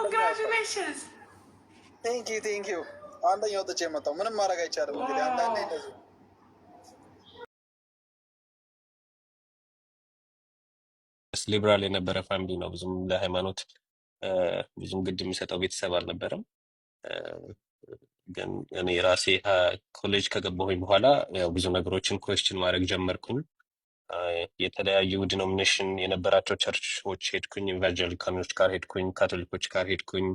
Congratulations. Thank you. አንደኛው ወጥቼ የመጣው ምንም ማድረግ አይቻልም። እንግዲህ አንዳንዴ እንደዚህ ሊብራል የነበረ ፋሚሊ ነው። ብዙም ለሃይማኖት ብዙም ግድ የሚሰጠው ቤተሰብ አልነበረም። ግን እኔ ራሴ ኮሌጅ ከገባሁኝ በኋላ ያው ብዙ ነገሮችን ኩዌስችን ማድረግ ጀመርኩኝ። የተለያዩ ዲኖሚኔሽን የነበራቸው ቸርቾች ሄድኩኝ፣ ኢቫንጀሊካኖች ጋር ሄድኩኝ፣ ካቶሊኮች ጋር ሄድኩኝ።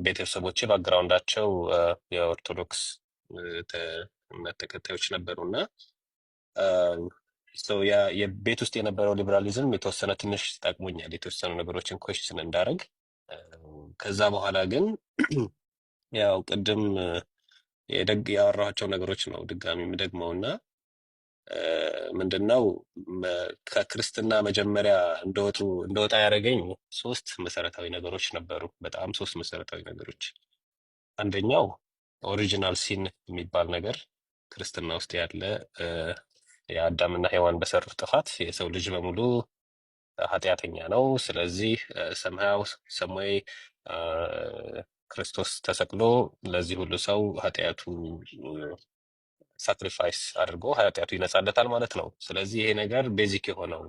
ቤተሰቦቼ ባክግራውንዳቸው የኦርቶዶክስ እምነት ተከታዮች ነበሩና የቤት ውስጥ የነበረው ሊበራሊዝም የተወሰነ ትንሽ ጠቅሞኛል፣ የተወሰኑ ነገሮችን ኮሽን እንዳደረግ። ከዛ በኋላ ግን ያው ቅድም ያወራኋቸው ነገሮች ነው ድጋሚ የምደግመው እና ምንድነው ከክርስትና መጀመሪያ እንደወጣ ያደረገኝ ሶስት መሰረታዊ ነገሮች ነበሩ። በጣም ሶስት መሰረታዊ ነገሮች። አንደኛው ኦሪጂናል ሲን የሚባል ነገር ክርስትና ውስጥ ያለ የአዳምና ሔዋን በሰሩት ጥፋት የሰው ልጅ በሙሉ ኃጢአተኛ ነው። ስለዚህ ሰማይ ክርስቶስ ተሰቅሎ ለዚህ ሁሉ ሰው ኃጢአቱ ሳክሪፋይስ አድርጎ ኃጢአቱ ይነጻለታል ማለት ነው። ስለዚህ ይሄ ነገር ቤዚክ የሆነው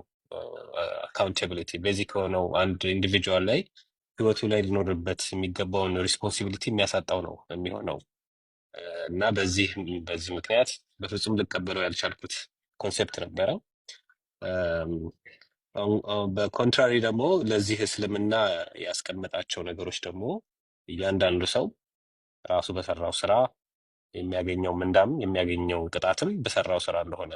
አካውንታቢሊቲ ቤዚክ የሆነው አንድ ኢንዲቪጁዋል ላይ ህይወቱ ላይ ሊኖርበት የሚገባውን ሪስፖንሲቢሊቲ የሚያሳጣው ነው የሚሆነው እና በዚህ ምክንያት በፍጹም ልቀበለው ያልቻልኩት ኮንሴፕት ነበረ። በኮንትራሪ ደግሞ ለዚህ እስልምና ያስቀመጣቸው ነገሮች ደግሞ እያንዳንዱ ሰው ራሱ በሰራው ስራ የሚያገኘው ምንዳም የሚያገኘው ቅጣትም በሰራው ስራ እንደሆነ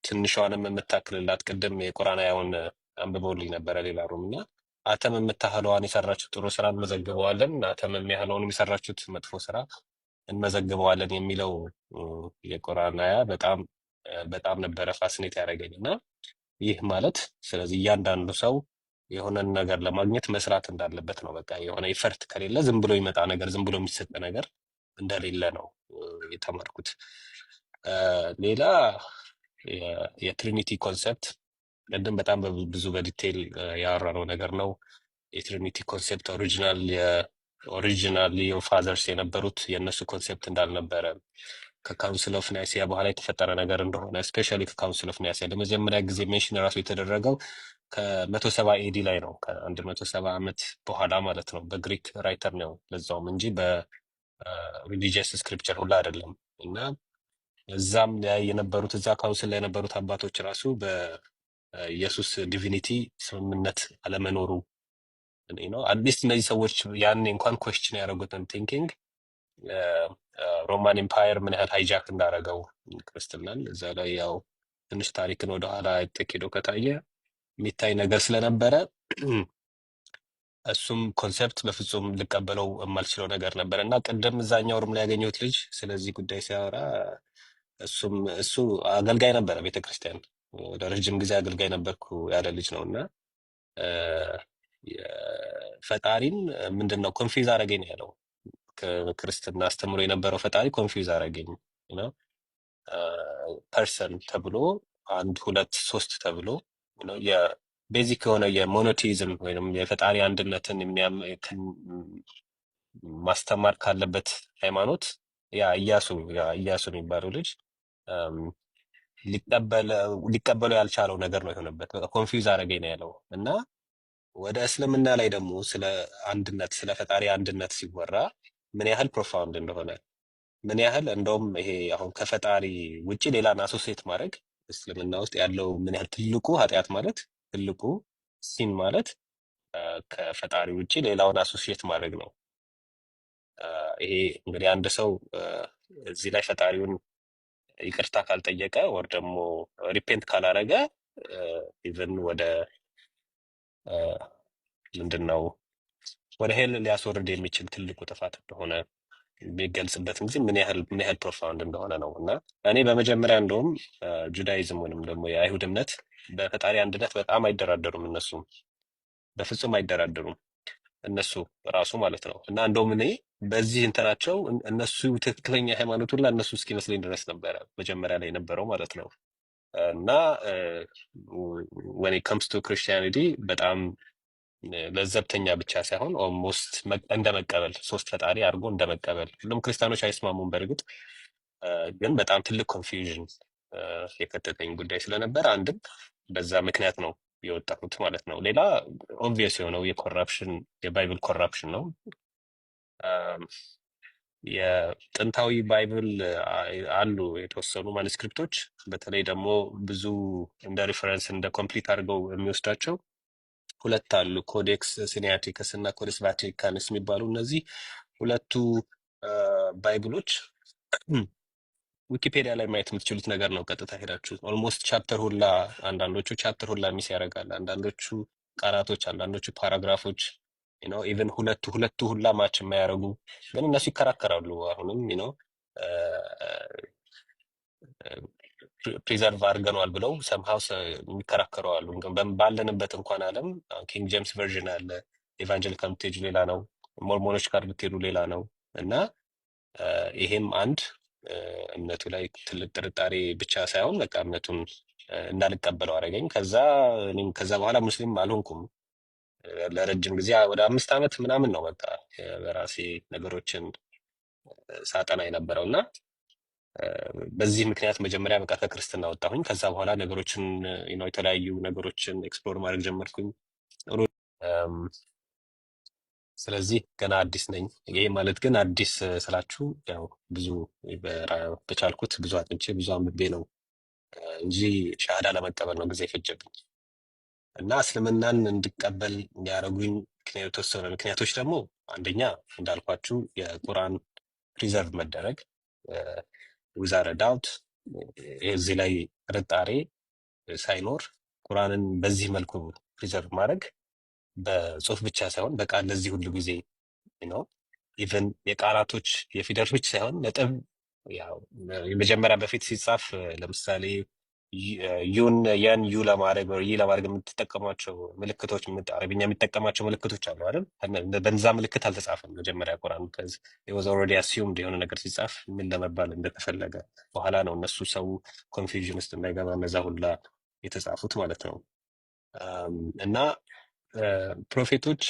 ትንሿንም የምታክልላት ቅድም የቁርአን አያውን አንብበውልኝ ነበረ ሌላ ሩም እና አተም የምታህለዋን የሰራችሁት ጥሩ ስራ እንመዘግበዋለን፣ አተም የሚያህለውን የሰራችሁት መጥፎ ስራ እንመዘግበዋለን የሚለው የቁርአን አያ በጣም ነበረ ፋሲኔት ያደረገኝ እና ይህ ማለት ስለዚህ እያንዳንዱ ሰው የሆነን ነገር ለማግኘት መስራት እንዳለበት ነው። በቃ የሆነ ኢፈርት ከሌለ ዝም ብሎ ይመጣ ነገር ዝም ብሎ የሚሰጥ ነገር እንደሌለ ነው የተማርኩት። ሌላ የትሪኒቲ ኮንሰፕት ቅድም በጣም ብዙ በዲቴይል ያወራነው ነገር ነው። የትሪኒቲ ኮንሰፕት ኦሪጂናሊ ፋዘርስ የነበሩት የእነሱ ኮንሰፕት እንዳልነበረ ከካውንስል ኦፍ ናይሲያ በኋላ የተፈጠረ ነገር እንደሆነ ስፔሻሊ ከካውንስል ኦፍ ናይሲያ ለመጀመሪያ ጊዜ ሜንሽን ራሱ የተደረገው ከ170 ኤዲ ላይ ነው። ከ170 ዓመት በኋላ ማለት ነው። በግሪክ ራይተር ነው ለዛውም እንጂ በሪሊጂየስ ስክሪፕቸር ሁላ አይደለም። እና እዛም ላይ የነበሩት እዛ ካውንስል ላይ የነበሩት አባቶች ራሱ በኢየሱስ ዲቪኒቲ ስምምነት አለመኖሩ ነው። አትሊስት እነዚህ ሰዎች ያኔ እንኳን ኮስችን ያደረጉትን ቲንኪንግ ሮማን ኤምፓየር ምን ያህል ሃይጃክ እንዳደረገው ክርስትናን እዛ ላይ ያው ትንሽ ታሪክን ወደኋላ ተኪዶ ከታየ የሚታይ ነገር ስለነበረ እሱም ኮንሰፕት በፍጹም ልቀበለው የማልችለው ነገር ነበር እና ቅድም እዛኛው ሩም ላይ ያገኘሁት ልጅ ስለዚህ ጉዳይ ሲያወራ እሱ አገልጋይ ነበረ ቤተክርስቲያን ለረጅም ጊዜ አገልጋይ ነበርኩ ያለ ልጅ ነው እና ፈጣሪን ምንድነው ኮንፊውዝ አደረገኝ ያለው ክርስትና አስተምሮ የነበረው ፈጣሪ ኮንፊውዝ አደረገኝ ነው። ፐርሰን ተብሎ 1 2 3 ተብሎ ነው የቤዚክ የሆነ የሞኖቲዝም ወይም የፈጣሪ አንድነትን ማስተማር ካለበት ሃይማኖት ኢያሱ የሚባለው ልጅ ሊቀበለው ያልቻለው ነገር ነው የሆነበት። በቃ ኮንፊውዝ አደረገኝ ነው ያለው እና ወደ እስልምና ላይ ደግሞ ስለ አንድነት ስለ ፈጣሪ አንድነት ሲወራ ምን ያህል ፕሮፋውንድ እንደሆነ ምን ያህል እንደውም ይሄ አሁን ከፈጣሪ ውጪ ሌላን አሶሲየት ማድረግ እስልምና ውስጥ ያለው ምን ያህል ትልቁ ኃጢአት ማለት ትልቁ ሲን ማለት ከፈጣሪ ውጪ ሌላውን አሶሲየት ማድረግ ነው። ይሄ እንግዲህ አንድ ሰው እዚህ ላይ ፈጣሪውን ይቅርታ ካልጠየቀ ወር ደግሞ ሪፔንት ካላረገ ኢቭን ወደ ምንድነው ወደ ሄል ሊያስወርድ የሚችል ትልቁ ጥፋት እንደሆነ የሚገልጽበት ጊዜ ምን ያህል ፕሮፋውንድ እንደሆነ ነው። እና እኔ በመጀመሪያ እንደውም ጁዳይዝም ወይንም ደግሞ የአይሁድ እምነት በፈጣሪ አንድነት በጣም አይደራደሩም። እነሱ በፍጹም አይደራደሩም እነሱ ራሱ ማለት ነው። እና እንደውም እኔ በዚህ እንትናቸው እነሱ ትክክለኛ ሃይማኖቱን ለእነሱ እስኪመስለኝ ድረስ ነበረ መጀመሪያ ላይ የነበረው ማለት ነው። እና when it comes to Christianity በጣም ለዘብተኛ ብቻ ሳይሆን ኦልሞስት እንደ መቀበል ሶስት ፈጣሪ አድርጎ እንደ መቀበል ሁሉም ክርስቲያኖች አይስማሙም በእርግጥ ግን በጣም ትልቅ ኮንፊውዥን የከተተኝ ጉዳይ ስለነበር አንድም በዛ ምክንያት ነው የወጣሁት ማለት ነው። ሌላ ኦብቪየስ የሆነው የኮራፕሽን የባይብል ኮራፕሽን ነው። አም፣ የጥንታዊ ባይብል አሉ የተወሰኑ ማኑስክሪፕቶች በተለይ ደግሞ ብዙ እንደ ሪፈረንስ እንደ ኮምፕሊት አድርገው የሚወስዳቸው ሁለት አሉ፣ ኮዴክስ ሲኒያቲክስ እና ኮዴክስ ቫቲካንስ የሚባሉ እነዚህ ሁለቱ ባይብሎች ዊኪፔዲያ ላይ ማየት የምትችሉት ነገር ነው። ቀጥታ ሄዳችሁ ኦልሞስት ቻፕተር ሁላ አንዳንዶቹ ቻፕተር ሁላ ሚስ ያደርጋል፣ አንዳንዶቹ ቃላቶች፣ አንዳንዶቹ ፓራግራፎች ነው ኢቨን ሁለቱ ሁላ ማች የማያደርጉ ግን እነሱ ይከራከራሉ። አሁንም ነው ፕሪዘርቭ አድርገነዋል ብለው ሰምሃው የሚከራከሩ አሉ። ግን ባለንበት እንኳን ዓለም ኪንግ ጄምስ ቨርዥን አለ፣ ኤቫንጀሊካል ብትሄዱ ሌላ ነው፣ ሞርሞኖች ጋር ብትሄዱ ሌላ ነው እና ይሄም አንድ እምነቱ ላይ ትልቅ ጥርጣሬ ብቻ ሳይሆን በቃ እምነቱን እንዳልቀበለው አደረገኝ። እኔም ከዛ በኋላ ሙስሊም አልሆንኩም ለረጅም ጊዜ ወደ 5 ዓመት ምናምን ነው በቃ በራሴ ነገሮችን ሳጠና የነበረው እና በዚህ ምክንያት መጀመሪያ በቃ ከክርስትና ወጣሁኝ። ከዛ በኋላ ነገሮችን የተለያዩ ነገሮችን ኤክስፕሎር ማድረግ ጀመርኩኝ። ስለዚህ ገና አዲስ ነኝ። ይሄ ማለት ግን አዲስ ስላችሁ ያው ብዙ በቻልኩት ብዙ አጥንቼ ብዙ አንብቤ ነው እንጂ ሻሃዳ ለመቀበል ነው ጊዜ የፈጀብኝ። እና እስልምናን እንድቀበል የሚያደርጉኝ የተወሰኑ ምክንያቶች ደግሞ አንደኛ እንዳልኳችሁ የቁርአን ፕሪዘርቭ መደረግ ዊዛውት ዳውት፣ እዚህ ላይ ጥርጣሬ ሳይኖር ቁርአንን በዚህ መልኩ ፕሪዘርቭ ማድረግ በጽሁፍ ብቻ ሳይሆን በቃል ለዚህ ሁሉ ጊዜ ነው። ኢቨን የቃላቶች የፊደሎች ሳይሆን ነጥብ ያው የመጀመሪያ በፊት ሲጻፍ ለምሳሌ ዩ ለማድረግ ወይ ለማድረግ የምትጠቀሟቸው ምልክቶች አረብኛ የሚጠቀማቸው ምልክቶች አሉ አይደል? በዛ ምልክት አልተጻፈም መጀመሪያ ቁርአን ከዚህ was already assumed የሆነ ነገር ሲጻፍ ምን ለመባል እንደተፈለገ በኋላ ነው እነሱ ሰው ኮንፊውዥን ውስጥ እንዳይገባ እነዛ ሁላ የተጻፉት ማለት ነው። እና ፕሮፌቶች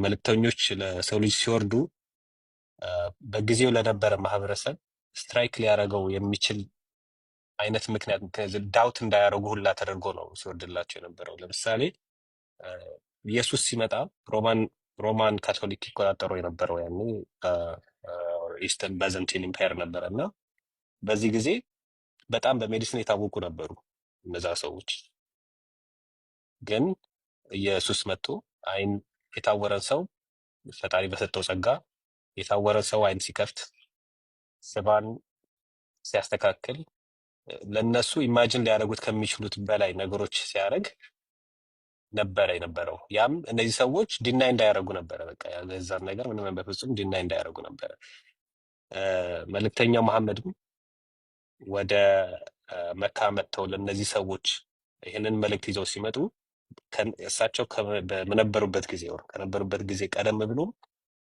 መልእክተኞች ለሰው ልጅ ሲወርዱ በጊዜው ለነበረ ማህበረሰብ ስትራይክ ሊያደርገው የሚችል አይነት ምክንያት ዳውት እንዳያደርጉ ሁላ ተደርጎ ነው ሲወርድላቸው የነበረው። ለምሳሌ ኢየሱስ ሲመጣ ሮማን ካቶሊክ ይቆጣጠሩ የነበረው ያኔ ኢስተርን ባይዘንቲን ኢምፓየር ነበረ እና በዚህ ጊዜ በጣም በሜዲሲን የታወቁ ነበሩ እነዛ ሰዎች። ግን ኢየሱስ መጥቶ አይን የታወረን ሰው ፈጣሪ በሰጠው ጸጋ የታወረን ሰው አይን ሲከፍት ስባን ሲያስተካክል ለነሱ ኢማጂን ሊያደርጉት ከሚችሉት በላይ ነገሮች ሲያደርግ ነበረ የነበረው። ያም እነዚህ ሰዎች ዲናይ እንዳያደርጉ ነበረ። በቃ ያዛን ነገር ምንም በፍጹም ዲናይ እንዳያደርጉ ነበረ። መልእክተኛው መሐመድም ወደ መካ መጥተው ለእነዚህ ሰዎች ይህንን መልእክት ይዘው ሲመጡ እሳቸው በነበሩበት ጊዜ ከነበሩበት ጊዜ ቀደም ብሎ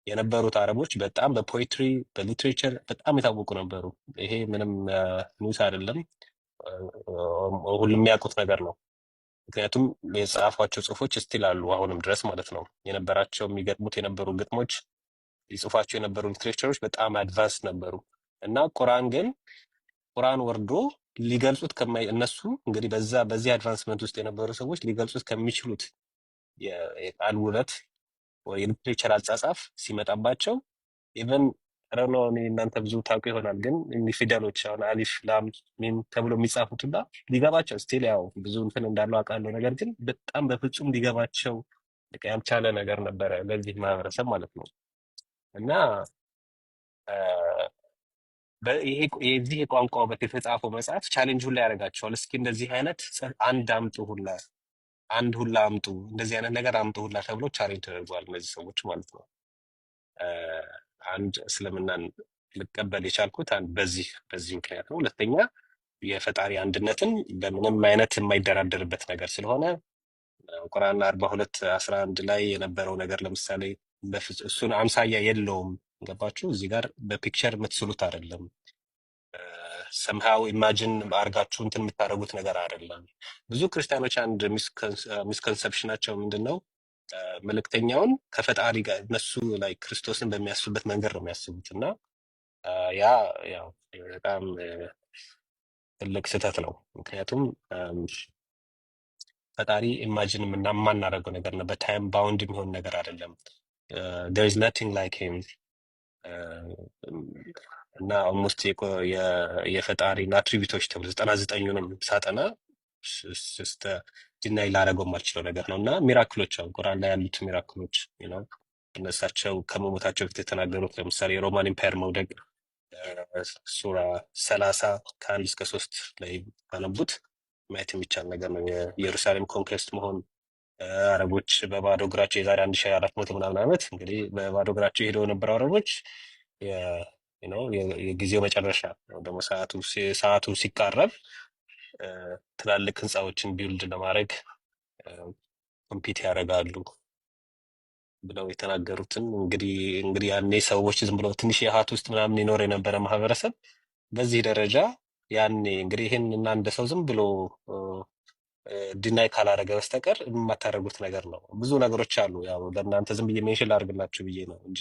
የነበሩት አረቦች በጣም በፖኤትሪ በሊትሬቸር በጣም የታወቁ ነበሩ። ይሄ ምንም ኒውስ አይደለም፣ ሁሉም የሚያውቁት ነገር ነው። ምክንያቱም የጻፏቸው ጽሁፎች ስቲል አሉ አሁንም ድረስ ማለት ነው። የነበራቸው የሚገጥሙት የነበሩ ግጥሞች ይጽፏቸው የነበሩ ሊትሬቸሮች በጣም አድቫንስ ነበሩ እና ቁርአን ወርዶ ሊገልጹት እነሱ እንግዲህ በዚህ አድቫንስመንት ውስጥ የነበሩ ሰዎች ሊገልጹት ከሚችሉት የቃል ውበት ወይ የሊትሬቸር አጻጻፍ ሲመጣባቸው ኢቨን ረኖ እናንተ ብዙ ታውቁ ይሆናል፣ ግን እኒህ ፊደሎች አሁን አሊፍ ላም ሚም ተብሎ የሚጻፉት ሁላ ሊገባቸው ስቲል ያው ብዙ እንትን እንዳለው አውቃለሁ፣ ነገር ግን በጣም በፍጹም ሊገባቸው ያልቻለ ነገር ነበረ ለዚህ ማህበረሰብ ማለት ነው። እና የዚህ የቋንቋ ውበት የተጻፈው መጽሐፍ ቻሌንጅ ሁላ ያደርጋቸዋል። እስኪ እንደዚህ አይነት አንድ ሁላ አምጡ፣ እንደዚህ አይነት ነገር አምጡ ሁላ ተብሎ ቻሌንጅ ተደርጓል እነዚህ ሰዎች ማለት ነው። አንድ እስልምናን ልቀበል የቻልኩት በዚህ ምክንያት ነው። ሁለተኛ የፈጣሪ አንድነትን በምንም አይነት የማይደራደርበት ነገር ስለሆነ ቁርአን 42:11 ላይ የነበረው ነገር ለምሳሌ እሱን አምሳያ የለውም። ገባችሁ? እዚህ ጋር በፒክቸር የምትስሉት አይደለም። ሰምሃው ኢማጂን አድርጋችሁ እንትን የምታደርጉት ነገር አይደለም። ብዙ ክርስቲያኖች አንድ ሚስኮንሰፕሽናቸው ምንድን ነው? መልእክተኛውን ከፈጣሪ ጋር እነሱ ላይ ክርስቶስን በሚያስቡበት መንገድ ነው የሚያስቡት እና ያ ያው በጣም ትልቅ ስህተት ነው። ምክንያቱም ፈጣሪ ኢማጂን የማናደርገው ነገር ነው። በታይም ባውንድ የሚሆን ነገር አይደለም። there is nothing like him እና ኦልሞስት የፈጣሪን አትሪቢዩቶች ተብሎ 99ኙንም ሳጠና ዲናይ ላደረገው የማልችለው ነገር ነው እና ሚራክሎች አሁን ቁርአን ላይ ያሉት ሚራክሎች ነው እነሳቸው ከመሞታቸው በፊት የተናገሩት ለምሳሌ የሮማን ኢምፓየር መውደቅ ሱራ 30 ከ1 እስከ 3 ላይ ባነቡት ማየት የሚቻል ነገር ነው። የኢየሩሳሌም ኮንኩዌስት መሆን አረቦች በባዶ እግራቸው የዛሬ 1400 ምናምን ዓመት እንግዲህ በባዶ እግራቸው የሄደው የነበረው አረቦች የጊዜው መጨረሻ ነው ደግሞ ሰዓቱ ሲቃረብ ትላልቅ ህንፃዎችን ቢውልድ ለማድረግ ኮምፒት ያደርጋሉ ብለው የተናገሩትን እንግዲህ ያኔ ሰዎች ዝም ብለው ትንሽ የሀት ውስጥ ምናምን ይኖር የነበረ ማህበረሰብ በዚህ ደረጃ ያኔ እንግዲህ ይህን እና እንደ ሰው ዝም ብሎ ዲናይ ካላደረገ በስተቀር የማታደርጉት ነገር ነው። ብዙ ነገሮች አሉ። ያው ለእናንተ ዝም ብዬ ሜንሽን ላድርግላችሁ ብዬ ነው እንጂ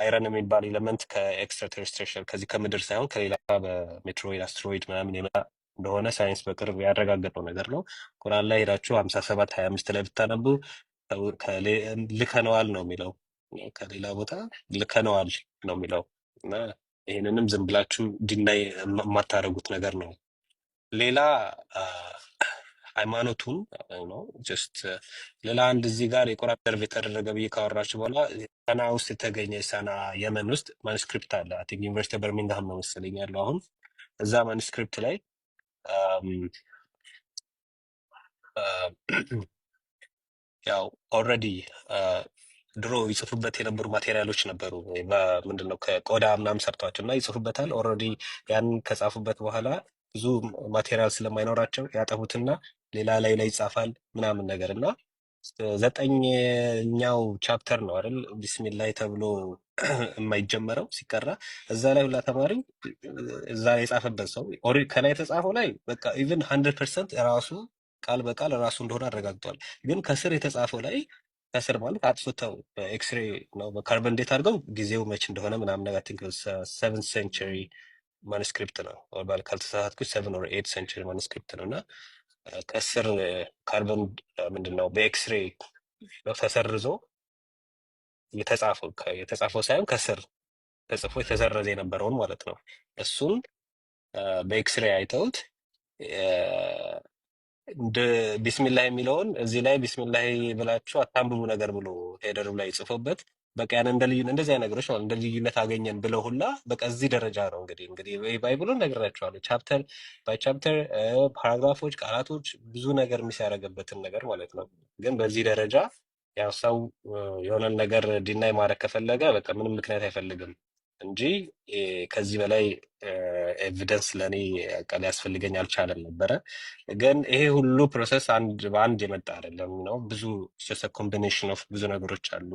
አይረን የሚባል ኤሌመንት ከኤክስትራቴሬስትሪያል ከዚህ ከምድር ሳይሆን ከሌላ በሜትሮይድ አስትሮይድ ምናምን የመጣ እንደሆነ ሳይንስ በቅርብ ያረጋገጠው ነገር ነው። ቁርአን ላይ ሄዳችሁ 57 25 ላይ ብታነቡ ልከነዋል ነው የሚለው። ከሌላ ቦታ ልከነዋል ነው የሚለው እና ይህንንም ዝም ብላችሁ ዲናይ የማታደርጉት ነገር ነው። ሌላ ሃይማኖቱን ነው ጀስት ሌላ አንድ እዚህ ጋር የቁርአን ደርብ የተደረገ ብዬ ካወራችሁ በኋላ ሰና ውስጥ የተገኘ ሰና የመን ውስጥ ማኑስክሪፕት አለ። አይ ቲንክ ዩኒቨርሲቲ በርሚንግሃም ነው መሰለኝ ያለው አሁን እዛ ማኑስክሪፕት ላይ ያው ኦልሬዲ ድሮ ይጽፉበት የነበሩ ማቴሪያሎች ነበሩ። ምንድነው ከቆዳ ምናምን ሰርተዋቸው እና ይጽፉበታል። ኦልሬዲ ያን ከጻፉበት በኋላ ብዙ ማቴሪያል ስለማይኖራቸው ያጠፉትና ሌላ ላይ ይጻፋል ምናምን ነገር እና 9ኛው ቻፕተር ነው አይደል ቢስሚላህ ተብሎ የማይጀመረው ሲቀራ እዛ ላይ ሁላ ተማሪ እዛ ላይ የጻፈበት ሰው ከላይ የተጻፈው ላይ በቃ ኢቭን 100% ራሱ ቃል በቃል ራሱ እንደሆነ አረጋግጧል። ግን ከስር የተጻፈው ላይ ከስር ማለት አጥፍተው በኤክስሬ ነው በካርበን ዴት አድርገው ጊዜው መች እንደሆነ ምናምን ነገር ቲንክ 7th ሴንቸሪ ማኑስክሪፕት ነው ኦር ካልተሳሳትኩ 7 or 8 ሴንቸሪ ማኑስክሪፕት ነው እና ከስር ካርበን ምንድነው በኤክስሬ ተሰርዞ የተጻፈው ሳይሆን ከስር ተጽፎ የተሰረዘ የነበረውን ማለት ነው። እሱን በኤክስሬ አይተውት እንደ ቢስሚላህ የሚለውን እዚህ ላይ ቢስሚላህ ብላችሁ አታንብቡ ነገር ብሎ ሄደሩ ላይ ጽፎበት በቃ ያን እንደዚህ አይነት ነገሮች ማለት እንደ ልዩነት አገኘን ብለው ሁላ በቃ እዚህ ደረጃ ነው እንግዲህ ባይብሉን ነግራቸዋለሁ። ቻፕተር ባይ ቻፕተር ፓራግራፎች፣ ቃላቶች ብዙ ነገር የሚያደርግበትን ነገር ማለት ነው። ግን በዚህ ደረጃ ያው ሰው የሆነን ነገር ዲናይ ማድረግ ከፈለገ በቃ ምንም ምክንያት አይፈልግም እንጂ ከዚህ በላይ ኤቪደንስ ለእኔ ሊያስፈልገኝ አልቻለም ነበረ። ግን ይሄ ሁሉ ፕሮሰስ በአንድ የመጣ አይደለም ነው። ብዙ ኮምቢኔሽን ኦፍ ብዙ ነገሮች አሉ።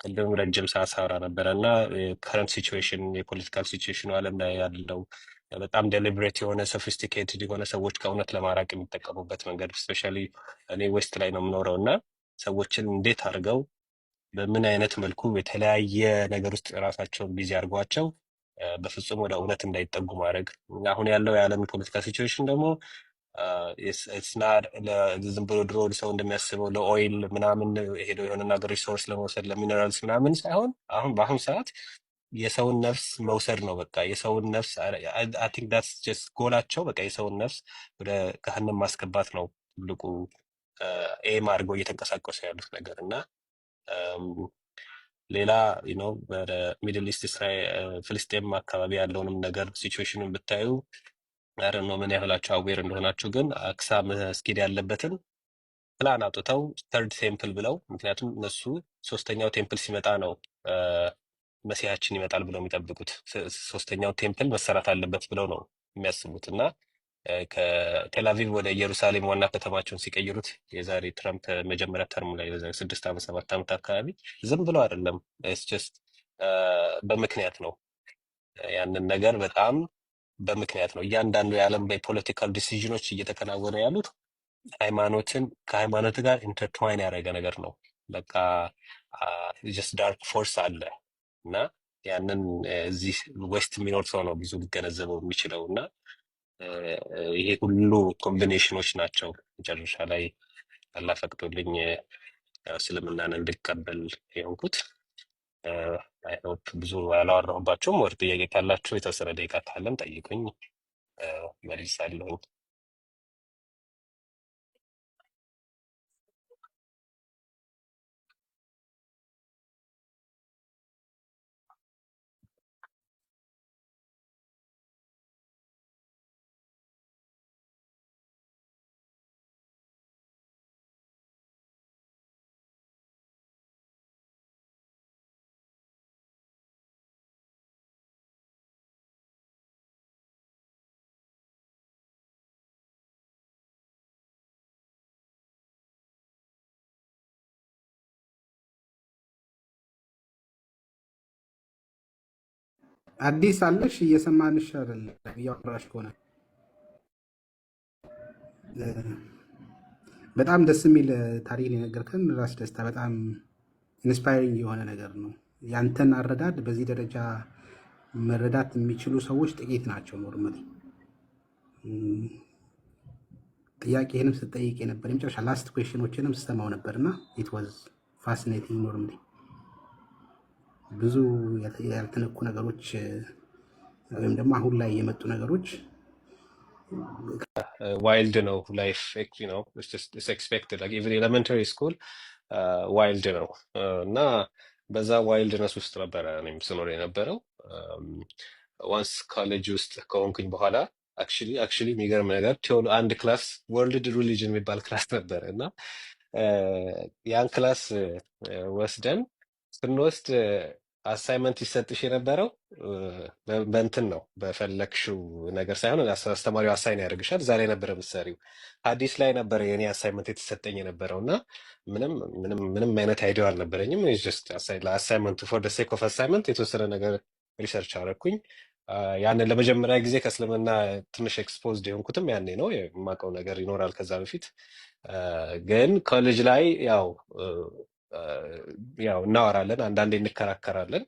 ቅድም ረጅም ሰዓት ሳወራ ነበረ እና ከረንት ሲቹዌሽን የፖለቲካል ሲቹዌሽኑ ዓለም ላይ ያለው በጣም ዴሊብሬት የሆነ ሶፊስቲኬትድ የሆነ ሰዎች ከእውነት ለማራቅ የሚጠቀሙበት መንገድ ስፔሻሊ እኔ ዌስት ላይ ነው የምኖረው እና ሰዎችን እንዴት አድርገው በምን አይነት መልኩ የተለያየ ነገር ውስጥ ራሳቸውን ቢዚ አድርጓቸው በፍጹም ወደ እውነት እንዳይጠጉ ማድረግ። አሁን ያለው የዓለም ፖለቲካ ሲቹዌሽን ደግሞ ዝም ብሎ ድሮ ሰው እንደሚያስበው ለኦይል ምናምን ሄደው የሆነ ነገር ሪሶርስ ለመውሰድ ለሚነራልስ ምናምን ሳይሆን አሁን በአሁኑ ሰዓት የሰውን ነፍስ መውሰድ ነው። በቃ የሰውን ነፍስ አይ ቲንክ ዳትስ ጀስት ጎላቸው። በቃ የሰውን ነፍስ ወደ ገሃነም ማስገባት ነው ትልቁ ኤም አድርገው እየተንቀሳቀሱ ያሉት ነገር እና ሌላ ወደ ሚድል ኢስት ፍልስጤም አካባቢ ያለውንም ነገር ሲቹዌሽኑን ብታዩ አረ ነው ምን ያህላችሁ አዌር እንደሆናችሁ። ግን አክሳ መስጊድ ያለበትን ፕላን አውጥተው ተርድ ቴምፕል ብለው ምክንያቱም እነሱ ሶስተኛው ቴምፕል ሲመጣ ነው መሲሐችን ይመጣል ብለው የሚጠብቁት። ሶስተኛው ቴምፕል መሰራት አለበት ብለው ነው የሚያስቡት እና ከቴልአቪቭ ወደ ኢየሩሳሌም ዋና ከተማቸውን ሲቀይሩት የዛሬ ትራምፕ መጀመሪያ ተርሙ ላይ 6 ዓመት 7 ዓመት አካባቢ ዝም ብለው አይደለም ጀስት በምክንያት ነው። ያንን ነገር በጣም በምክንያት ነው። እያንዳንዱ የዓለም ፖለቲካል ዲሲዥኖች እየተከናወነ ያሉት ከሃይማኖት ጋር ኢንተርትዋይን ያደረገ ነገር ነው። በቃ ጀስት ዳርክ ፎርስ አለ እና ያንን እዚህ ዌስት የሚኖር ሰው ነው ብዙ ሊገነዘበው የሚችለው እና ይሄ ሁሉ ኮምቢኔሽኖች ናቸው መጨረሻ ላይ አላህ ፈቅዶልኝ እስልምናን እንድቀበል የሆንኩት። አይ ሆፕ ብዙ ያላወራሁባቸውም። ወር ጥያቄ ካላችሁ የተወሰነ ደቂቃ ካለም ጠይቁኝ፣ መልሳለሁ። አዲስ አለሽ እየሰማንሽ አይደለም፣ እያወራሽ ከሆነ በጣም ደስ የሚል ታሪክ ነው የነገርከን ራስ ደስታ። በጣም ኢንስፓይሪንግ የሆነ ነገር ነው። ያንተን አረዳድ በዚህ ደረጃ መረዳት የሚችሉ ሰዎች ጥቂት ናቸው። ኖርማሊ ጥያቄህንም ስጠይቅ የነበር የመጨረሻ ላስት ኩዌሽኖችንም ስሰማው ነበር እና ኢት ዋዝ ፋሲኔቲንግ። ኖርማሊ ብዙ ያልተነኩ ነገሮች ወይም ደግሞ አሁን ላይ የመጡ ነገሮች ዋይልድ ነው ላይፍ ነው ኤክስፔክትድ ላይክ ኢቨን ኤሌመንተሪ ስኩል ዋይልድ ነው እና በዛ ዋይልድነስ ውስጥ ነበረ እኔም ስኖር የነበረው። ዋንስ ኮሌጅ ውስጥ ከሆንኩኝ በኋላ አክቹሊ የሚገርም ነገር አንድ ክላስ ወርልድ ሪሊጅን የሚባል ክላስ ነበረ እና ያን ክላስ ወስደን ስንወስድ አሳይመንት ይሰጥሽ የነበረው በእንትን ነው በፈለግሽው ነገር ሳይሆን አስተማሪው አሳይን ያደርግሻል። እዛ ላይ ነበረ ምሳሌው ሐዲስ ላይ ነበረ የኔ አሳይመንት የተሰጠኝ የነበረው እና ምንም አይነት አይዲያ አልነበረኝም። ለአሳይመንቱ ፎር ሴክ ኦፍ አሳይመንት የተወሰነ ነገር ሪሰርች አደረኩኝ። ያንን ለመጀመሪያ ጊዜ ከእስልምና ትንሽ ኤክስፖዝድ የሆንኩትም ያኔ ነው። የማውቀው ነገር ይኖራል ከዛ በፊት ግን ኮሌጅ ላይ ያው እናወራለን፣ አንዳንዴ እንከራከራለን።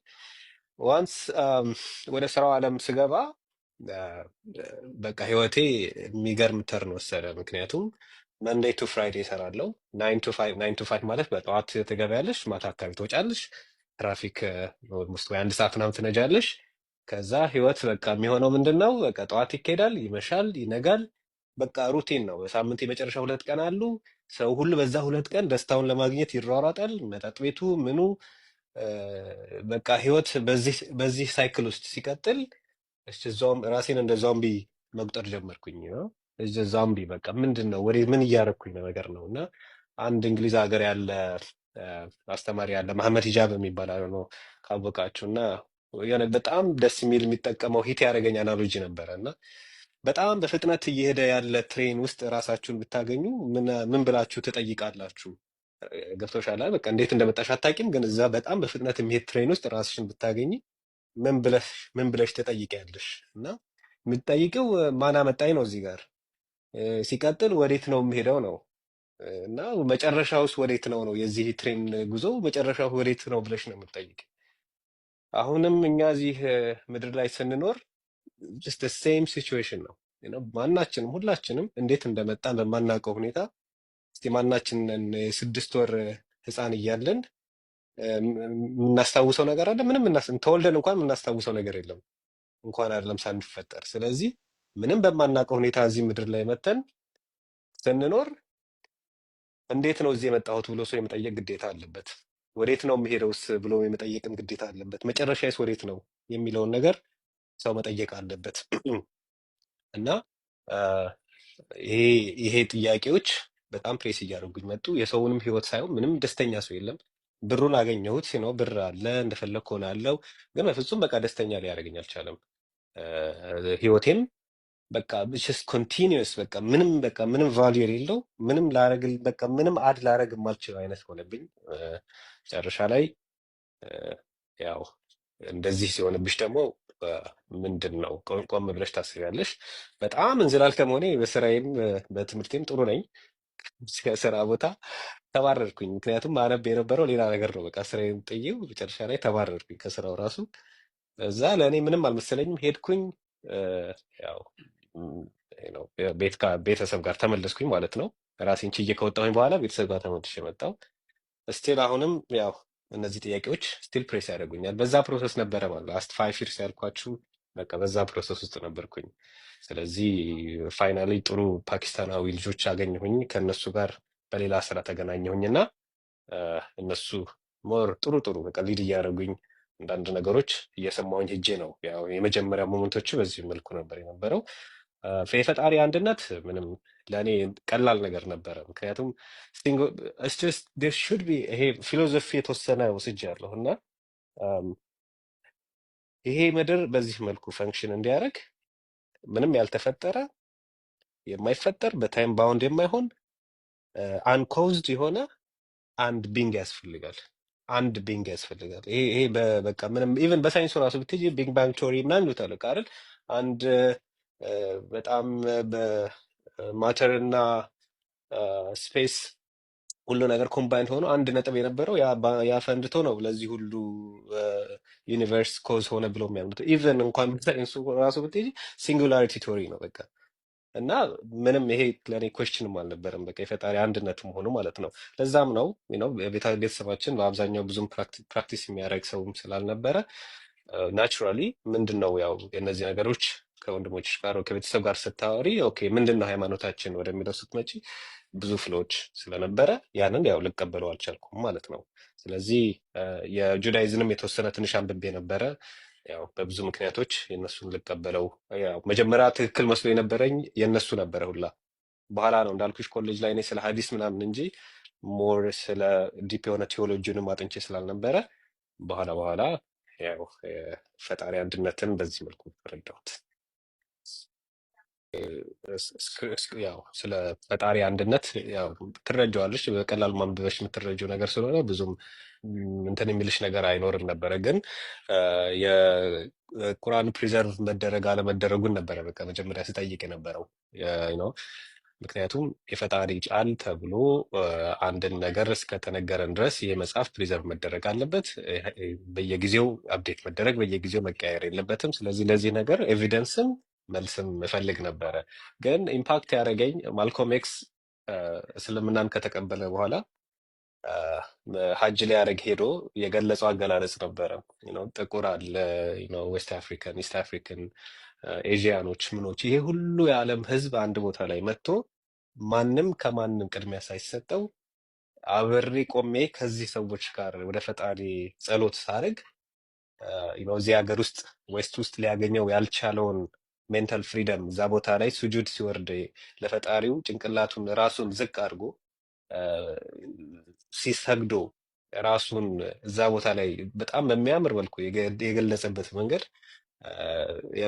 ዋንስ ወደ ስራው ዓለም ስገባ በቃ ህይወቴ የሚገርም ተርን ወሰደ። ምክንያቱም መንዴይ ቱ ፍራይዴ እሰራለሁ። 9 to 5 ማለት በጠዋት ትገቢያለሽ፣ ማታ አካባቢ ትወጫለሽ። ትራፊክ ውስጥ ወይ 1 ሰዓት ምናምን ትነጃለሽ። ከዛ ህይወት በቃ የሚሆነው ምንድን ነው? በቃ ጠዋት ይኬዳል፣ ይመሻል፣ ይነጋል። በቃ ሩቲን ነው። በሳምንት የመጨረሻ 2 ቀን አሉ። ሰው ሁሉ በዛ 2 ቀን ደስታውን ለማግኘት ይሯሯጣል። መጠጥ ቤቱ ምኑ በቃ ህይወት በዚህ ሳይክል ውስጥ ሲቀጥል ራሴን እንደ ዞምቢ መቁጠር ጀመርኩኝ ነው። ዞምቢ በቃ ምንድን ነው ምን እያደረግኩኝ ነው ነገር ነው። እና አንድ እንግሊዝ ሀገር ያለ አስተማሪ ያለ መሐመድ ሂጃብ የሚባል ነው ካወቃችሁ፣ እና የሆነ በጣም ደስ የሚል የሚጠቀመው ሂት ያደረገኝ አናሎጂ ነበረ እና በጣም በፍጥነት እየሄደ ያለ ትሬን ውስጥ ራሳችሁን ብታገኙ ምን ብላችሁ ትጠይቃላችሁ? ገብቶሻል? በቃ እንዴት እንደመጣሽ አታውቂም፣ ግን እዛ በጣም በፍጥነት የሚሄድ ትሬን ውስጥ ራስሽን ብታገኝ ምን ብለሽ ትጠይቂያለሽ? እና የምትጠይቂው ማን አመጣኝ ነው እዚህ ጋር። ሲቀጥል ወዴት ነው የምሄደው ነው። እና መጨረሻውስ ወዴት ነው ነው የዚህ ትሬን ጉዞ መጨረሻው ወዴት ነው ብለሽ ነው የምትጠይቅ። አሁንም እኛ እዚህ ምድር ላይ ስንኖር ጀስት ሴም ሲቹዌሽን ነው። ማናችንም ሁላችንም እንዴት እንደመጣን በማናውቀው ሁኔታ እስቲ ማናችንን የ6 ወር ህፃን እያለን የምናስታውሰው ነገር አለ? ምንም ተወልደን እንኳን የምናስታውሰው ነገር የለም እንኳን አይደለም ሳንፈጠር። ስለዚህ ምንም በማናውቀው ሁኔታ እዚህ ምድር ላይ መተን ስንኖር እንዴት ነው እዚህ የመጣሁት ብሎ ሰው የመጠየቅ ግዴታ አለበት። ወዴት ነው የምሄደውስ ብሎ የመጠየቅም ግዴታ አለበት። መጨረሻዬስ ወዴት ነው የሚለውን ነገር ሰው መጠየቅ አለበት። እና ይሄ ጥያቄዎች በጣም ፕሬስ እያደረጉኝ መጡ። የሰውንም ህይወት ሳይሆን ምንም ደስተኛ ሰው የለም። ብሩን አገኘሁት ነው፣ ብር አለ እንደፈለግ ሆነ አለው፣ ግን በፍጹም በቃ ደስተኛ ሊያደርገኝ አልቻለም። ህይወቴም በቃ ኮንቲኒየስ በቃ ምንም ቫልዩ የሌለው ምንም ላረግ በቃ ምንም አድ ላረግ የማልችለው አይነት ሆነብኝ። መጨረሻ ላይ ያው እንደዚህ ሲሆንብሽ ደግሞ ምንድን ነው ቆም ብለሽ ታስቢያለሽ። በጣም እንዝላል ከመሆኔ በስራዬም በትምህርቴም ጥሩ ነኝ። ከስራ ቦታ ተባረርኩኝ። ምክንያቱም አነብ የነበረው ሌላ ነገር ነው። በቃ ስራዬን ጥዬው መጨረሻ ላይ ተባረርኩኝ ከስራው ራሱ። እዛ ለእኔ ምንም አልመሰለኝም። ሄድኩኝ እ፣ ያው ነው ቤተሰብ ጋር ተመለስኩኝ ማለት ነው። ራሴን ችዬ ከወጣሁኝ በኋላ ቤተሰብ ጋር ተመልሼ መጣሁ። ስቲል አሁንም ያው እነዚህ ጥያቄዎች ስቲል ፕሬስ ያደርጉኛል። በዛ ፕሮሰስ ነበረ ማለት ላስት 5 ይርስ ያልኳችሁ በቃ በዛ ፕሮሰስ ውስጥ ነበርኩኝ። ስለዚህ ፋይናሊ ጥሩ ፓኪስታናዊ ልጆች አገኘሁኝ። ከእነሱ ጋር በሌላ ስራ ተገናኘሁኝ እና እነሱ ሞር ጥሩ ጥሩ በቃ ሊድ እያደረጉኝ አንዳንድ ነገሮች እየሰማሁኝ ሄጄ ነው። ያው የመጀመሪያ ሞመንቶቹ በዚህ መልኩ ነበር የነበረው። የፈጣሪ አንድነት ምንም ለእኔ ቀላል ነገር ነበረ። ምክንያቱም ሹድ ቢ ይሄ ፊሎዞፊ የተወሰነ ወስጃለሁ እና አም፣ ይሄ ምድር በዚህ መልኩ ፈንክሽን እንዲያደርግ ምንም ያልተፈጠረ የማይፈጠር በታይም ባውንድ የማይሆን አንኮዝድ የሆነ አንድ ቢንግ ያስፈልጋል። አንድ ቢንግ ያስፈልጋል። ይሄ በቃ ምንም ኢቨን በሳይንሱ ራሱ ብትሄጂ ቢግ ባንግ ቲዮሪ ምናምን ይሉታል በቃ አይደል? አንድ በጣም በማተር እና ስፔስ ሁሉ ነገር ኮምባይንድ ሆኖ አንድ ነጥብ የነበረው ያ ፈንድቶ ነው ለዚህ ሁሉ ዩኒቨርስ ኮዝ ሆነ ብሎ የሚያምኑት። ኢቨን እንኳን በሳይንሱ ራሱ ብትሄጂ ሲንጉላሪቲ ቲዮሪ ነው በቃ። እና ምንም ይሄ ለእኔ ኮስችንም አልነበረም በቃ የፈጣሪ አንድነት መሆኑ ማለት ነው። ለዛም ነው ነው ቤተሰባችን በአብዛኛው ብዙም ፕራክቲስ የሚያደርግ ሰውም ስላልነበረ ናቹራሊ ምንድን ነው ያው የእነዚህ ነገሮች ከወንድሞች ጋር ከቤተሰብ ጋር ስታወሪ ኦኬ ምንድን ነው ሃይማኖታችን ወደሚለው ስትመጪ ብዙ ፍሎች ስለነበረ ያንን ያው ልቀበለው አልቻልኩም ማለት ነው። ስለዚህ የጁዳይዝንም የተወሰነ ትንሽ አንብቤ ነበረ። ያው በብዙ ምክንያቶች የእነሱን ልቀበለው ያው መጀመሪያ ትክክል መስሎ የነበረኝ የእነሱ ነበረ ሁላ። በኋላ ነው እንዳልኩሽ ኮሌጅ ላይ እኔ ስለ ሀዲስ ምናምን እንጂ ሞር ስለ ዲፕ የሆነ ቴዎሎጂንም አጥንቼ ስላልነበረ በኋላ ያው ፈጣሪ አንድነትን በዚህ መልኩ ረዳሁት። ያው ስለ ፈጣሪ አንድነት ያው ትረጃዋለሽ በቀላሉ ማንበበሽ የምትረጂው ነገር ስለሆነ ብዙም እንትን የሚልሽ ነገር አይኖርም ነበረ። ግን የቁርአን ፕሪዘርቭ መደረግ አለመደረጉን ነበረ በቃ መጀመሪያ ስጠይቅ የነበረው ነው። ምክንያቱም የፈጣሪ ቃል ተብሎ አንድን ነገር እስከተነገረን ድረስ ይህ መጽሐፍ ፕሪዘርቭ መደረግ አለበት። በየጊዜው አፕዴት መደረግ በየጊዜው መቀየር የለበትም። ስለዚህ ለዚህ ነገር ኤቪደንስም መልስም እፈልግ ነበረ። ግን ኢምፓክት ያደረገኝ ማልኮም ኤክስ እስልምናን ከተቀበለ በኋላ ሀጅ ሊያደርግ ሄዶ የገለጸው አገላለጽ ነበረ። ጥቁር አለ፣ ዌስት አፍሪካን፣ ኢስት አፍሪካን፣ ኤዥያኖች ምኖች ይሄ ሁሉ የዓለም ህዝብ አንድ ቦታ ላይ መጥቶ ማንም ከማንም ቅድሚያ ሳይሰጠው አብሬ ቆሜ ከዚህ ሰዎች ጋር ወደ ፈጣሪ ጸሎት ሳደርግ እዚህ ሀገር ውስጥ ዌስት ውስጥ ሊያገኘው ያልቻለውን ሜንታል ፍሪደም እዛ ቦታ ላይ ሱጁድ ሲወርድ ለፈጣሪው ጭንቅላቱን ራሱን ዝቅ አድርጎ ሲሰግዶ ራሱን እዛ ቦታ ላይ በጣም በሚያምር መልኩ የገለጸበት መንገድ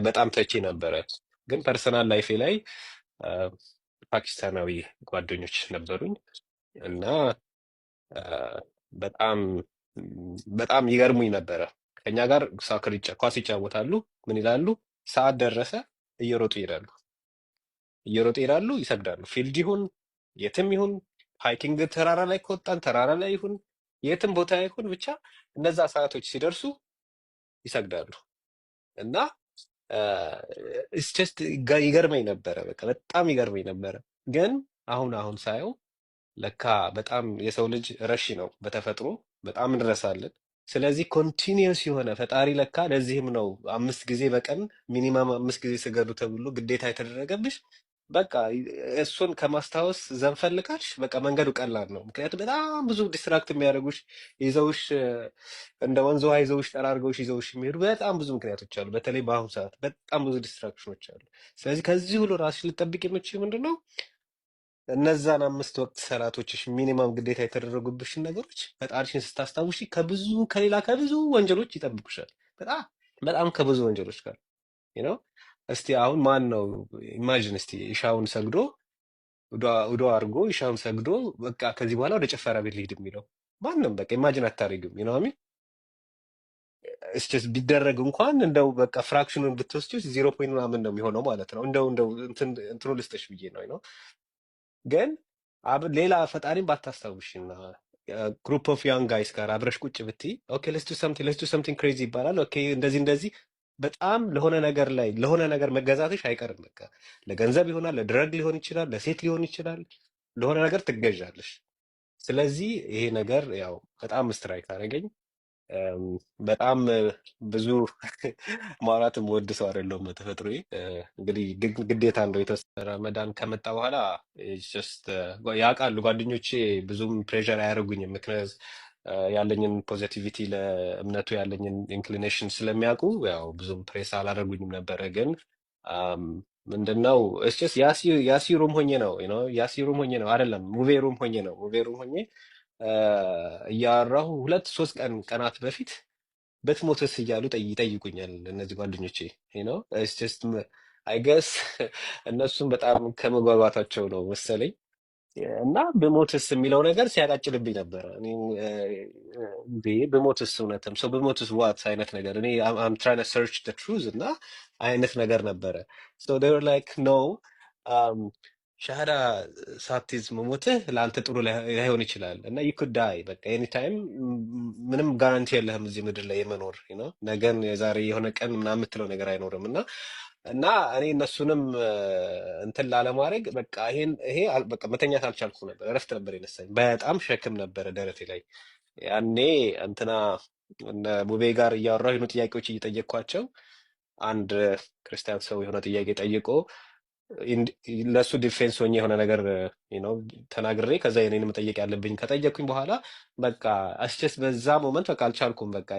በጣም ተቺ ነበረ። ግን ፐርሰናል ላይፌ ላይ ፓኪስታናዊ ጓደኞች ነበሩኝ እና በጣም በጣም ይገርሙኝ ነበረ። ከኛ ጋር ኳስ ይጫወታሉ። ምን ይላሉ? ሰዓት ደረሰ፣ እየሮጡ ይሄዳሉ፣ ይሰግዳሉ። ፊልድ ይሁን የትም ይሁን ሃይኪንግ ተራራ ላይ ከወጣን ተራራ ላይ ይሁን የትም ቦታ ይሁን ብቻ እነዛ ሰዓቶች ሲደርሱ ይሰግዳሉ። እና ጀስት ይገርመኝ ነበረ፣ በቃ በጣም ይገርመኝ ነበረ። ግን አሁን ሳየው ለካ በጣም የሰው ልጅ ረሺ ነው በተፈጥሮ በጣም እንረሳለን። ስለዚህ ኮንቲኒየስ የሆነ ፈጣሪ ለካ ለዚህም ነው 5 ጊዜ በቀን ሚኒማም 5 ጊዜ ስገዱ ተብሎ ግዴታ የተደረገብሽ። በቃ እሱን ከማስታወስ ዘንፈልጋሽ በቃ መንገዱ ቀላል ነው። ምክንያቱም በጣም ብዙ ዲስትራክት የሚያደርጉሽ ይዘውሽ እንደ ወንዝ ውሃ ይዘውሽ ጠራርገውሽ ይዘውሽ የሚሄዱ በጣም ብዙ ምክንያቶች አሉ። በተለይ በአሁኑ ሰዓት በጣም ብዙ ዲስትራክሽኖች አሉ። ስለዚህ ከዚህ ሁሉ ራስሽ ልጠብቅ የምችይው ምንድን ነው? እነዛን 5 ወቅት ሰላቶችሽ ሚኒማም ግዴታ የተደረጉብሽን ነገሮች ፈጣሪሽን ስታስታውሺ ከብዙ ወንጀሎች ይጠብቁሻል። በጣም ከብዙ ወንጀሎች ጋር ነው። እስቲ አሁን ማን ነው ኢማጂን እስቲ ኢሻውን ሰግዶ ውዶ አድርጎ ኢሻውን ሰግዶ በቃ ከዚህ በኋላ ወደ ጭፈራ ቤት ልሂድ የሚለው ማንም በቃ ኢማጂን አታደርጊም። አሚን እስኪ ቢደረግ እንኳን እንደው በቃ ፍራክሽኑን ብትወስጂው 0 ምናምን ነው የሚሆነው ማለት ነው። እንደው እንትኑ ልስጥሽ ብዬ ነው። ግን ሌላ ፈጣሪን ባታስታውሽና ግሩፕ ኦፍ ያንግ ጋይስ ጋር አብረሽ ቁጭ ብትይ ኦኬ ሌትስ ዱ ሰምቲንግ ክሬዚ ይባላል። ኦኬ እንደዚህ በጣም ለሆነ ነገር መገዛትሽ አይቀርም። በቃ ለገንዘብ ይሆናል፣ ለድረግ ሊሆን ይችላል፣ ለሴት ሊሆን ይችላል፣ ለሆነ ነገር ትገዣለሽ። ስለዚህ ይሄ ነገር ያው በጣም ስትራይክ አደረገኝ። በጣም ብዙ ማውራትም ወድ ሰው አይደለሁም በተፈጥሮዬ። እንግዲህ ግዴታ እንደው የተወሰነ ረመዳን ከመጣ በኋላ ያውቃሉ ጓደኞቼ ብዙም ፕሬሸር አያደርጉኝም። ምክንያት ያለኝን ፖዚቲቪቲ ለእምነቱ ያለኝን ኢንክሊኔሽን ስለሚያውቁ ያው ብዙም ፕሬስ አላደርጉኝም ነበረ። ግን ምንድነው እስስ ያሲ ሩም ሆኜ ነው ያሲ ሩም ሆኜ ነው አይደለም ሙቬ ሩም ሆኜ እያወራሁ 2-3 ቀናት በፊት በትሞትስ እያሉ ይጠይቁኛል እነዚህ ጓደኞቼ ነው አይ ገስ እነሱም በጣም ከመግባባታቸው ነው መሰለኝ እና በሞትስ የሚለው ነገር ሲያቃጭልብኝ ነበረ። እኔ በሞትስ እውነትም ሰው በሞትስ ዋት አይነት ነገር እኔ አም ትራይንግ ቱ ሰርች ዘ ትሩዝ እና አይነት ነገር ነበረ። ሶ ዴይ ወር ላይክ ኖ ሻሃዳ ሳትይዝ መሞትህ ለአንተ ጥሩ ላይሆን ይችላል እና ዩ ኩድ ዳይ በቃ ኤኒ ታይም ምንም ጋራንቲ የለህም እዚህ ምድር ላይ የመኖር ነገን የዛሬ የሆነ ቀን ምናምን የምትለው ነገር አይኖርም እና እኔ እነሱንም እንትን ላለማድረግ በቃ ይሄ በቃ መተኛት አልቻልኩ ነበር። እረፍት ነበር የነሳኝ። በጣም ሸክም ነበረ ደረቴ ላይ። ያኔ እንትና እነ ሙቤ ጋር እያወራሁ የሆኑ ጥያቄዎች እየጠየቅኳቸው አንድ ክርስቲያን ሰው የሆነ ጥያቄ ጠይቆ ለሱ ዲፌንስ ሆኜ የሆነ ነገር ተናግሬ ከዛ የኔን መጠየቅ ያለብኝ ከጠየቅኩኝ በኋላ በቃ አስቸስ በዛ ሞመንት በቃ አልቻልኩም። በቃ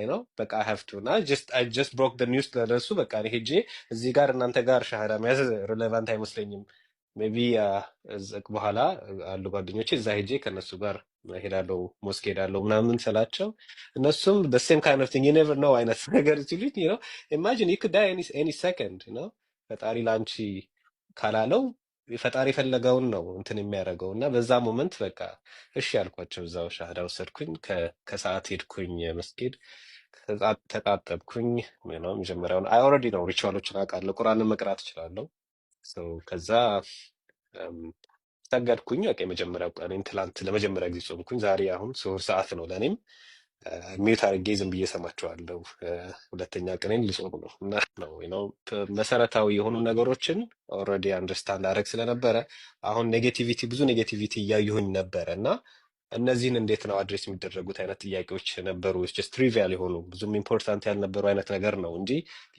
አይ ሃቭ ቱ እና አይ ጀስት ብሮክ ዘ ኒውስ ለነሱ በቃ እኔ ሄጄ እዚህ ጋር እናንተ ጋር ሻሃዳ መያዝ ሪሌቫንት አይመስለኝም። ሜቢ በኋላ አሉ ጓደኞቼ እዛ ሄጄ ከነሱ ጋር ሄዳለሁ ሞስክ ሄዳለሁ ምናምን ስላቸው እነሱም በሴም ካይንድ ኦፍ ቲንግ ዩ ኔቨር ኖው አይነት ነገር ሲሉኝ ኢማጂን ዩ ኩድ ዳይ ኤኒ ሰከንድ ፈጣሪ ላንቺ ካላለው ፈጣሪ የፈለገውን ነው እንትን የሚያደርገው እና በዛ ሞመንት በቃ እሺ ያልኳቸው እዛው ሻሃዳ ወሰድኩኝ። ከሰዓት ሄድኩኝ መስጊድ ተጣጠብኩኝ። መጀመሪያውን አይ ኦልሬዲ ነው ሪቹዋሎችን አውቃለሁ። ቁርአንን መቅራት እችላለሁ። ከዛ ሰገድኩኝ። በቃ የመጀመሪያው ቀኔን ትላንት ለመጀመሪያ ጊዜ ጾምኩኝ። ዛሬ አሁን 3 ሰዓት ነው ለእኔም ሚዩት አድርጌ ዝም ብዬ ሰማቸዋለሁ። ሁለተኛ ቀኔን ልጾም ነው እና ነው መሰረታዊ የሆኑ ነገሮችን ኦልሬዲ አንደርስታንድ አደረግ ስለነበረ አሁን ብዙ ኔጌቲቪቲ እያየሁኝ ነበረ እና እነዚህን እንዴት ነው አድሬስ የሚደረጉት አይነት ጥያቄዎች ነበሩ። ጀስት ትሪቪያል የሆኑ ብዙም ኢምፖርታንት ያልነበሩ አይነት ነገር ነው እንጂ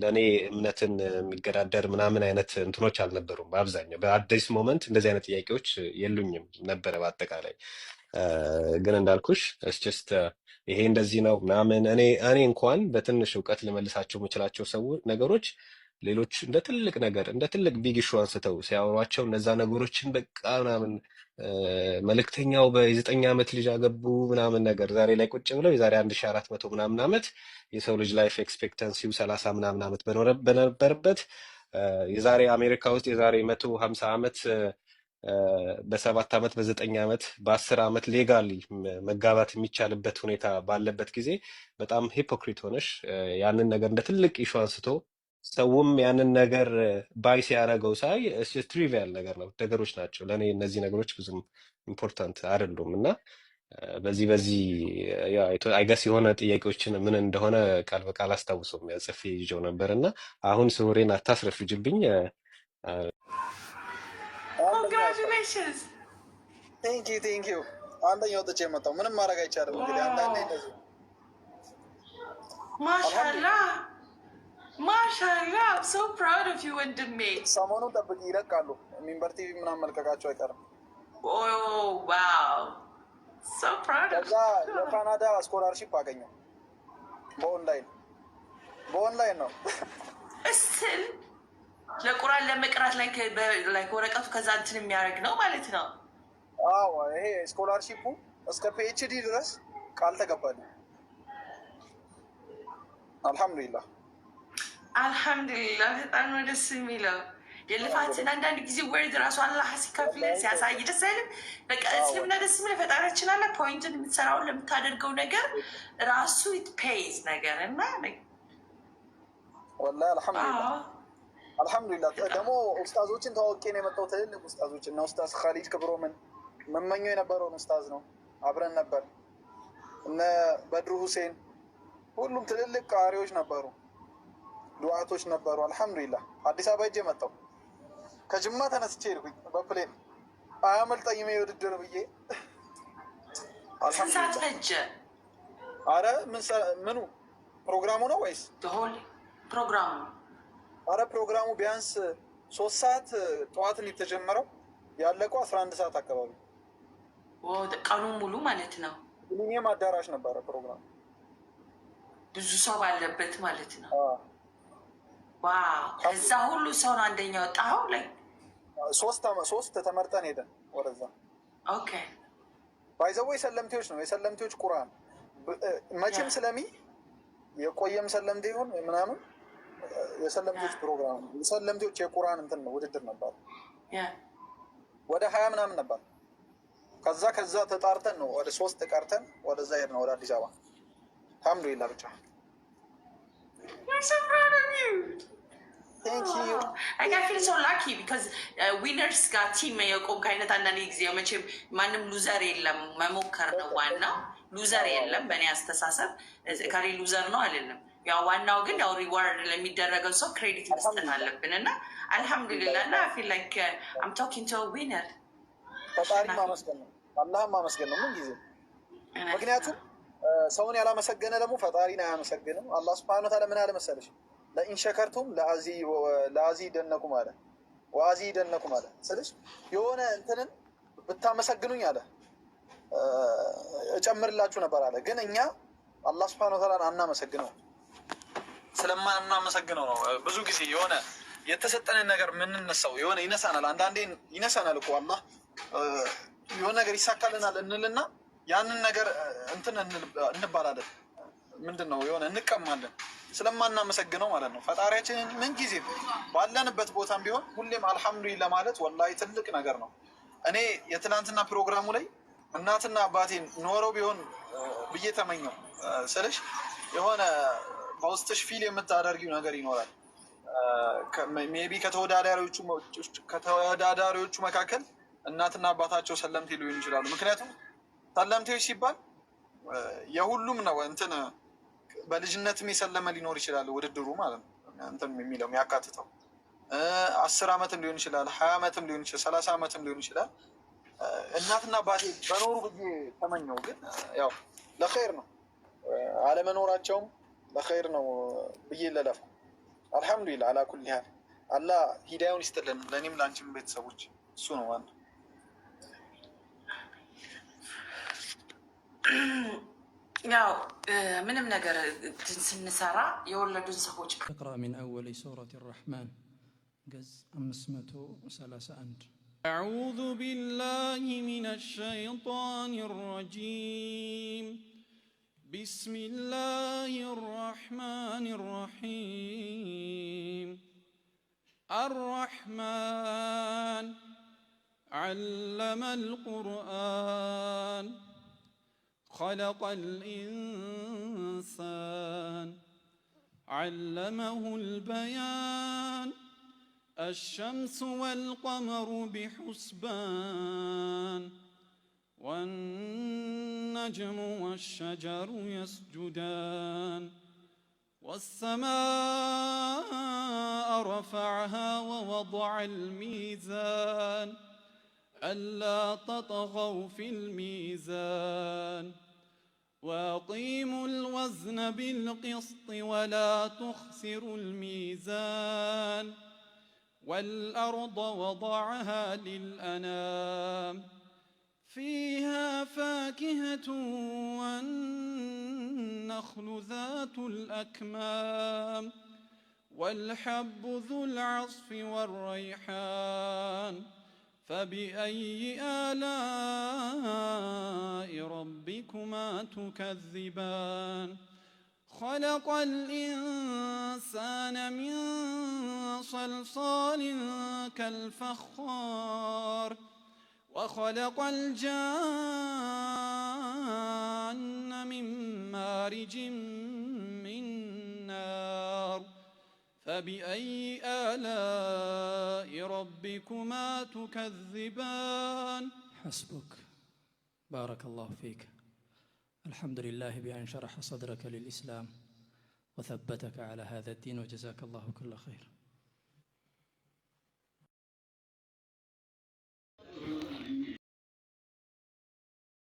ለእኔ እምነትን የሚገዳደር ምናምን አይነት እንትኖች አልነበሩም። በአብዛኛው በአዲስ ሞመንት እንደዚህ አይነት ጥያቄዎች የሉኝም ነበረ በአጠቃላይ። ግን እንዳልኩሽ ጀስት ይሄ እንደዚህ ነው ምናምን እኔ እንኳን በትንሽ እውቀት ልመልሳቸው የምችላቸው ነገሮች ሌሎች እንደ ትልቅ ቢግ ኢሹ አንስተው ሲያወሯቸው እነዛ ነገሮችን በቃ ምናምን መልእክተኛው በ9 ዓመት ልጅ አገቡ ምናምን ነገር ዛሬ ላይ ቁጭ ብለው የዛሬ 1400 ምናምን ዓመት የሰው ልጅ ላይፍ ኤክስፔክታንሲው 30 ምናምን ዓመት በነበረበት የዛሬ አሜሪካ ውስጥ የዛሬ 150 ዓመት በ7 ዓመት በ9 ዓመት በ10 ዓመት ሌጋሊ መጋባት የሚቻልበት ሁኔታ ባለበት ጊዜ በጣም ሂፖክሪት ሆነሽ ያንን ነገር እንደ ትልቅ ኢሹ አንስቶ ሰውም ያንን ነገር ባይ ሲያደርገው ሳይ ትሪቪያል ነገሮች ናቸው ለእኔ። እነዚህ ነገሮች ብዙም ኢምፖርታንት አይደሉም እና በዚህ አይገስ የሆነ ጥያቄዎችን ምን እንደሆነ ቃል በቃል አስታውሰው ጽፌ ይዤው ነበር እና አሁን ስውሬን አታስረፍጅብኝ። Congratulations. ቴንክ ዩ አንደኛ ወጥቼ የመጣው ምንም ማድረግ አይቻልም። እንግዲህ አንዳንዴ እንደዚህ ማሻአላህ I'm so proud of you ወንድሜ። ሰሞኑን ጠብቂ ይለቃሉ። ሚንበር ቲቪ ምናምን መልቀቃቸው አይቀርም። Oh wow. So proud of you. የካናዳ ስኮላርሺፕ አገኘው በኦንላይን ነው እስል ለቁርአን ለመቅራት ላይ ወረቀቱ ከዛ እንትን የሚያደርግ ነው ማለት ነው። አዎ ይሄ ስኮላርሺፑ እስከ ፒኤችዲ ድረስ ቃል ተገባልኝ። አልሐምዱሊላህ በጣም ነው ደስ የሚለው። የልፋትን አንዳንድ ጊዜ ወርድ ራሱ አላህ ሲከፍል ሲያሳይ ደስ አይልም? በቃ እስልምና ደስ የሚል ፈጣሪያችን አለ ፖይንትን የምትሰራውን ለምታደርገው ነገር ራሱ ኢት ፔይዝ ነገር እና ወላሂ አልሐምዱሊላህ ደግሞ ኡስታዞችን ተዋውቄ ነው የመጣው። ትልልቅ ኡስታዞች እና ኡስታዝ ካሊድ ክብሮምን መመኘው የነበረውን ኡስታዝ ነው። አብረን ነበር። እነ በድሩ ሁሴን ሁሉም ትልልቅ ቃሪዎች ነበሩ፣ ዱዓቶች ነበሩ። አልሐምዱሊላህ አዲስ አበባ ሄጄ መጣሁ። ከጅማ ተነስቼ ሄድኩኝ በፕሌን አያመልጠኝም ውድድር ብዬ። ስንት ሰዓት ፈጀ? አረ ምኑ ፕሮግራሙ ነው ወይስ ፕሮግራሙ? አረ ፕሮግራሙ ቢያንስ 3 ሰዓት ጠዋትን የተጀመረው ያለቀው 11 ሰዓት አካባቢ ቀኑን ሙሉ ማለት ነው። ሚሊኒየም አዳራሽ ነበረ ፕሮግራሙ፣ ብዙ ሰው ባለበት ማለት ነው። ዋው! ከዛ ሁሉ ሰው ነው አንደኛ ወጣኸው? ላይ ሶስት ተመርጠን ሄደን ወደዛ። ኦኬ ባይዘው የሰለምቴዎች ነው የሰለምቴዎች ቁርአን መቼም ስለሚ የቆየም ሰለምቴ ይሁን ምናምን የሰለምቴዎች ፕሮግራም የሰለምቴዎች የቁርአን እንትን ነው ውድድር ነበር። ወደ 20 ምናምን ነበር። ከዛ ተጣርተን ነው ወደ 3 ቀርተን ወደዛ ሄድ ነው ወደ አዲስ አበባ። አልሐምዱሊላህ ብቻ ዊነርስ ጋር ቲም የቆምክ አይነት አንዳንድ ጊዜ መቼም ማንም ሉዘር የለም፣ መሞከር ነው ዋናው። ሉዘር የለም በእኔ አስተሳሰብ። ከሬ ሉዘር ነው አይደለም። ያው ዋናው ግን ያው ሪዋርድ ለሚደረገው ሰው ክሬዲት መስጠት አለብን እና አልሐምዱሊላህ እና ፊል ላይክ አም ቶኪንግ ቱ ዊነር። ፈጣሪ ማመስገን ነው፣ አላህም ማመስገን ነው ምን ጊዜ። ምክንያቱም ሰውን ያላመሰገነ ደግሞ ፈጣሪን አያመሰግንም። አላህ ሱብሓነሁ ወተዓላ ምን አለ መሰለሽ? ለኢንሸከርቱም ለአዚ ደነኩም አለ ወአዚ ደነኩም አለ ስልሽ የሆነ እንትንን ብታመሰግኑኝ አለ እጨምርላችሁ ነበር አለ። ግን እኛ አላህ ሱብሓነሁ ወተዓላ አናመሰግነው። ስለማናመሰግነው ነው ብዙ ጊዜ የሆነ የተሰጠንን ነገር የምንነሳው የሆነ ይነሳናል። አንዳንዴ ይነሳናል እኮ አላህ የሆነ ነገር ይሳካልናል እንልና ያንን ነገር እንትን እንባላለን። ምንድን ነው የሆነ እንቀማለን ስለማናመሰግነው ማለት ነው። ፈጣሪያችንን ምን ጊዜ ባለንበት ቦታም ቢሆን ሁሌም አልሐምዱሊላህ ማለት ወላሂ ትልቅ ነገር ነው። እኔ የትናንትና ፕሮግራሙ ላይ እናትና አባቴን ኖረው ቢሆን ብዬ ተመኘው ስልሽ የሆነ በውስጥሽ ፊል የምታደርጊው ነገር ይኖራል። ሜቢ ከተወዳዳሪዎቹ መካከል እናትና አባታቸው ሰለምቴ ሊሆኑ ይችላሉ። ምክንያቱም ሰለምቴዎች ሲባል የሁሉም ነው እንትን በልጅነትም የሰለመ ሊኖር ይችላል ውድድሩ ማለት ነው። እንትን የሚለው የሚያካትተው 10 ዓመትም ሊሆን ይችላል፣ 20 ዓመትም ሊሆን ይችላል፣ 30 ዓመትም ሊሆን ይችላል። እናትና አባቴ በኖሩ ብዬ ተመኘው። ግን ያው ለኸይር ነው አለመኖራቸውም ለኸይር ነው ብዬ ለለፉ። አልሐምዱሊላህ አላ ኩሊ ሀል አላህ ሂዳዩን ይስጥልን ለእኔም ለአንቺም ቤተሰቦች። እሱ ነው ዋና ያው ምንም ነገር ስንሰራ የወለዱን ሰዎች اقرأ من أول سورة الرحمن جزء 531 أعوذ بالله من الشيطان الرجيم بسم الله الرحمن الرحيم الرحمن علم القرآن خلق الإنسان علمه البيان الشمس والقمر بحسبان والنجم والشجر يسجدان والسماء رفعها ووضع الميزان ألا تطغوا في الميزان وأقيموا الوزن بالقسط ولا تخسروا الميزان والأرض وضعها للأنام فيها فاكهة والنخل ذات الأكمام والحب ذو العصف والريحان فبأي آلاء ربكما تكذبان خلق الإنسان من صلصال كالفخار وخلق الجان من مارج من نار فبأي آلاء ربكما تكذبان. حسبك، بارك الله فيك. الحمد لله بأن شرح صدرك للإسلام وثبتك على هذا الدين، وجزاك الله كل خير.